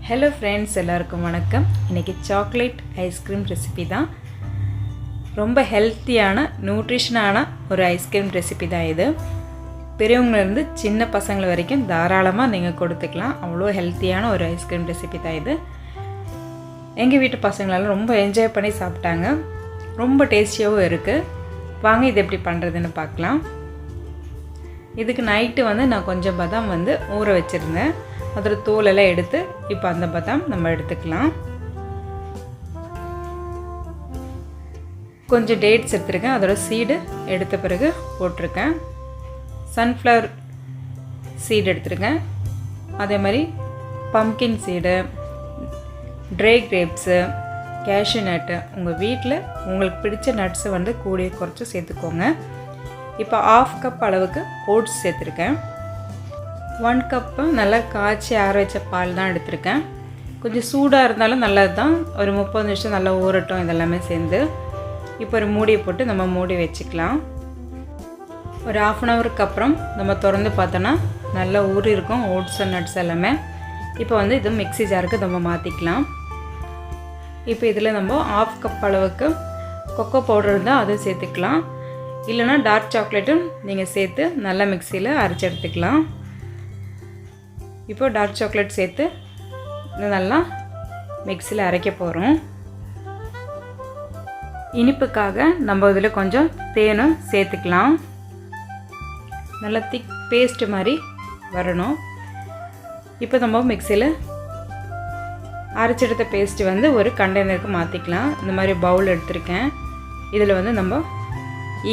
Hello friends, எல்லாருக்கும் வணக்கம். இன்றைக்கி சாக்லேட் ஐஸ்கிரீம் ரெசிபி தான். ரொம்ப ஹெல்த்தியான நியூட்ரிஷனான ஒரு ஐஸ்கிரீம் ரெசிபி தான் இது. பெரியவங்கலேருந்து சின்ன பசங்களை வரைக்கும் தாராளமாக நீங்கள் கொடுத்துக்கலாம். அவ்வளோ ஹெல்த்தியான ஒரு ஐஸ்கிரீம் ரெசிபி தான் இது. எங்கள் வீட்டு பசங்களெல்லாம் ரொம்ப என்ஜாய் பண்ணி சாப்பிட்டாங்க. ரொம்ப டேஸ்டியாகவும் இருக்குது. வாங்க இது எப்படி பண்ணுறதுன்னு பார்க்கலாம். இதுக்கு நைட்டு நான் கொஞ்சம் பாதாம் ஊற வச்சுருந்தேன். அதோட தோலெல்லாம் எடுத்து இப்போ அந்த பாதாம் நம்ம எடுத்துக்கலாம். கொஞ்சம் டேட்ஸ் எடுத்துருக்கேன். அதோட சீடு எடுத்த பிறகு போட்டிருக்கேன். சன்ஃப்ளவர் சீடு எடுத்துருக்கேன். அதே மாதிரி pumpkin seed, try grapes, cashew நட்டு, உங்கள் வீட்டில் உங்களுக்கு பிடிச்ச நட்ஸை கூடிய குறைச்சி சேர்த்துக்கோங்க. இப்போ 1/2 கப் அளவுக்கு ஓட்ஸ் சேர்த்துருக்கேன். 1 கப்பு நல்லா காய்ச்சி ஆற வச்ச பால் தான் எடுத்திருக்கேன். கொஞ்சம் சூடாக இருந்தாலும் நல்லது தான். ஒரு 30 நிமிஷம் நல்லா ஊறட்டும் இதெல்லாமே சேர்ந்து. இப்போ ஒரு மூடியை போட்டு நம்ம மூடி வச்சுக்கலாம். ஒரு 1/2 ஹவருக்கு அப்புறம் நம்ம திறந்து பார்த்தோன்னா நல்லா ஊறி இருக்கும் ஓட்ஸ் அண்ட் நட்ஸ் எல்லாமே. இப்போ இது மிக்ஸி ஜாருக்கு நம்ம மாற்றிக்கலாம். இப்போ இதில் நம்ம 1/2 கப் அளவுக்கு கொக்கோ பவுடர் இருந்தால் அதுவும் சேர்த்துக்கலாம். இல்லைனா டார்க் சாக்லேட்டும் நீங்கள் சேர்த்து நல்லா மிக்சியில் அரைச்சி எடுத்துக்கலாம். இப்போ டார்க் சாக்லேட் சேர்த்து நல்லா மிக்சியில் அரைக்க போகிறோம். இனிப்புக்காக நம்ம இதில் கொஞ்சம் தேனும் சேர்த்துக்கலாம். நல்லா திக் பேஸ்ட் மாதிரி வரணும். இப்போ நம்ம மிக்சியில் அரைச்செடுத்த பேஸ்ட்டு ஒரு கண்டெய்னருக்கு மாற்றிக்கலாம். இந்த மாதிரி பவுல் எடுத்திருக்கேன். இதில் நம்ம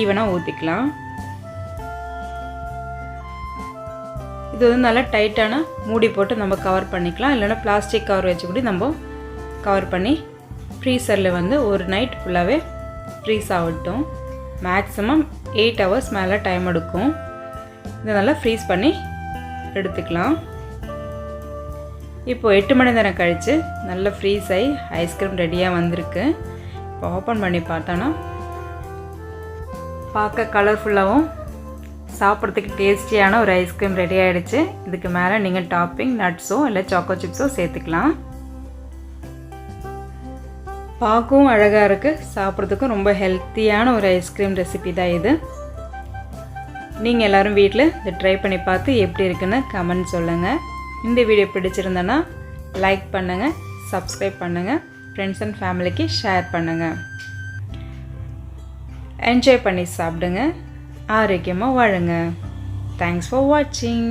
ஈவனாக ஊற்றிக்கலாம். இது நல்லா டைட்டான மூடி போட்டு நம்ம கவர் பண்ணிக்கலாம். இல்லைனா பிளாஸ்டிக் கவர் வச்சு கூட நம்ம கவர் பண்ணி ஃப்ரீசரில் ஒரு நைட் ஃபுல்லாகவே ஃப்ரீஸ் ஆகட்டும். மேக்ஸிமம் 8 ஹவர்ஸ் மேலே டைம் எடுக்கும். இதை நல்லா ஃப்ரீஸ் பண்ணி எடுத்துக்கலாம். இப்போது 8 மணி நேரம் கழித்து நல்லா ஃப்ரீஸ் ஆகி ஐஸ்கிரீம் ரெடியாக வந்திருக்கு. இப்போ ஓப்பன் பண்ணி பார்த்தோன்னா பார்க்க கலர்ஃபுல்லாகவும் சாப்பிட்றதுக்கு டேஸ்டியான ஒரு ஐஸ்கிரீம் ரெடி ஆகிடுச்சு. இதுக்கு மேலே நீங்கள் டாப்பிங் நட்ஸோ இல்லை சாக்கோ சிப்ஸோ சேர்த்துக்கலாம். பார்க்கவும் அழகாக இருக்குது, சாப்பிட்றதுக்கும் ரொம்ப ஹெல்த்தியான ஒரு ஐஸ்கிரீம் ரெசிபி தான் இது. நீங்கள் எல்லோரும் வீட்டில் இதை ட்ரை பண்ணி பார்த்து எப்படி இருக்குன்னு கமெண்ட் சொல்லுங்கள். இந்த வீடியோ பிடிச்சிருந்தேன்னா லைக் பண்ணுங்கள், சப்ஸ்கிரைப் பண்ணுங்கள், ஃப்ரெண்ட்ஸ் அண்ட் ஃபேமிலிக்கு ஷேர் பண்ணுங்கள். என்ஜாய் பண்ணி சாப்பிடுங்க, ஆரோக்கியமாக வாழுங்க. தேங்க்ஸ் ஃபார் வாட்சிங்.